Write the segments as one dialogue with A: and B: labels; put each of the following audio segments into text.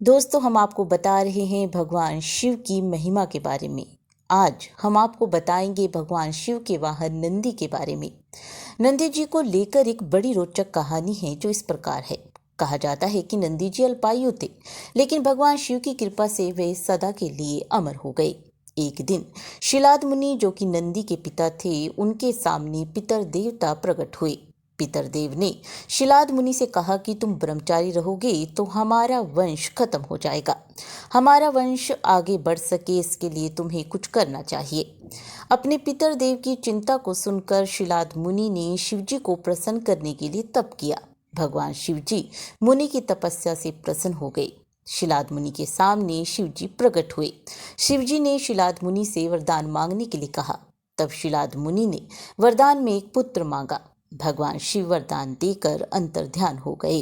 A: दोस्तों, हम आपको बता रहे हैं भगवान शिव की महिमा के बारे में। आज हम आपको बताएंगे भगवान शिव के वाहन नंदी के बारे में। नंदी जी को लेकर एक बड़ी रोचक कहानी है जो इस प्रकार है। कहा जाता है कि नंदी जी अल्पायु थे, लेकिन भगवान शिव की कृपा से वे सदा के लिए अमर हो गए। एक दिन शिलाद मुनि, जो कि नंदी के पिता थे, उनके सामने पितर देवता प्रकट हुए। पितर देव ने शिलाद मुनि से कहा कि तुम ब्रह्मचारी रहोगे तो हमारा वंश खत्म हो जाएगा। हमारा वंश आगे बढ़ सके, इसके लिए तुम्हें कुछ करना चाहिए। अपने पितर देव की चिंता को सुनकर शिलाद मुनि ने शिवजी को प्रसन्न करने के लिए तप किया। भगवान शिवजी मुनि की तपस्या से प्रसन्न हो गए। शिलाद मुनि के सामने शिवजी प्रकट हुए। शिवजी ने शिलाद मुनि से वरदान मांगने के लिए कहा। तब शिलाद मुनि ने वरदान में एक पुत्र मांगा। भगवान शिव वरदान देकर अंतर्ध्यान हो गए।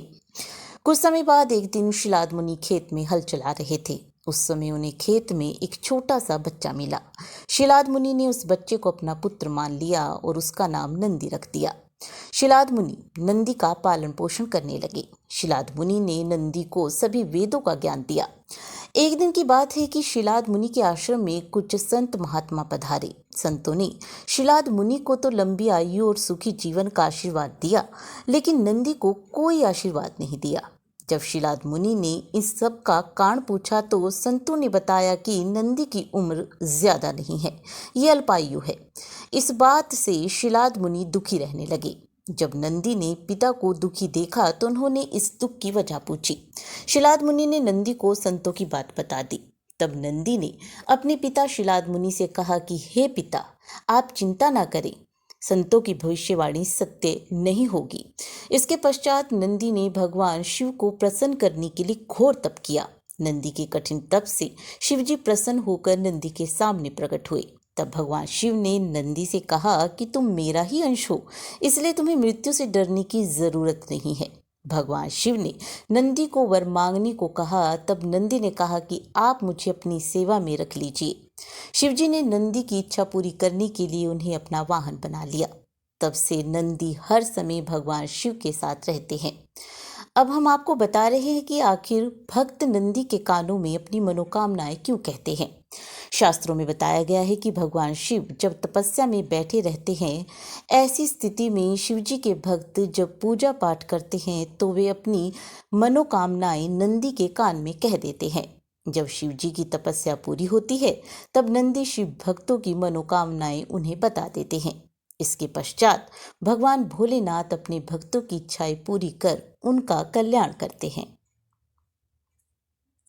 A: कुछ समय बाद एक दिन शिलाद मुनि खेत में हल चला रहे थे। उस समय उन्हें खेत में एक छोटा सा बच्चा मिला। शिलाद मुनि ने उस बच्चे को अपना पुत्र मान लिया और उसका नाम नंदी रख दिया। शिलाद मुनि नंदी का पालन पोषण करने लगे। शिलाद मुनि ने नंदी को सभी वेदों का ज्ञान दिया। एक दिन की बात है कि शिलाद मुनि के आश्रम में कुछ संत महात्मा पधारे। संतों ने शिलाद मुनि को तो लंबी आयु और सुखी जीवन का आशीर्वाद दिया, लेकिन नंदी को कोई आशीर्वाद नहीं दिया। जब शिलाद मुनि ने इस सब का कारण पूछा तो संतों ने बताया कि नंदी की उम्र ज्यादा नहीं है, ये अल्पायु है। इस बात से शिलाद मुनि दुखी रहने लगे। जब नंदी ने पिता को दुखी देखा तो उन्होंने इस दुख की वजह पूछी। शिलाद मुनि ने नंदी को संतों की बात बता दी। तब नंदी ने अपने पिता शिलाद मुनि से कहा कि हे पिता, आप चिंता ना करें, संतों की भविष्यवाणी सत्य नहीं होगी। इसके पश्चात नंदी ने भगवान शिव को प्रसन्न करने के लिए घोर तप किया। नंदी के कठिन तप से शिवजी प्रसन्न होकर नंदी के सामने प्रकट हुए। तब भगवान शिव ने नंदी से कहा कि तुम मेरा ही अंश हो, इसलिए तुम्हें मृत्यु से डरने की जरूरत नहीं है। भगवान शिव ने नंदी को वर मांगने को कहा। तब नंदी ने कहा कि आप मुझे अपनी सेवा में रख लीजिए। शिवजी ने नंदी की इच्छा पूरी करने के लिए उन्हें अपना वाहन बना लिया। तब से नंदी हर समय भगवान शिव के साथ रहते हैं। अब हम आपको बता रहे हैं कि आखिर भक्त नंदी के कानों में अपनी मनोकामनाएं क्यों कहते हैं। शास्त्रों में बताया गया है कि भगवान शिव जब तपस्या में बैठे रहते हैं, ऐसी स्थिति में शिवजी के भक्त जब पूजा पाठ करते हैं तो वे अपनी मनोकामनाएं नंदी के कान में कह देते हैं। जब शिवजी की तपस्या पूरी होती है तब नंदी शिव भक्तों की मनोकामनाएं उन्हें बता देते हैं। इसके पश्चात भगवान भोलेनाथ अपने भक्तों की इच्छाएं पूरी कर उनका कल्याण करते हैं।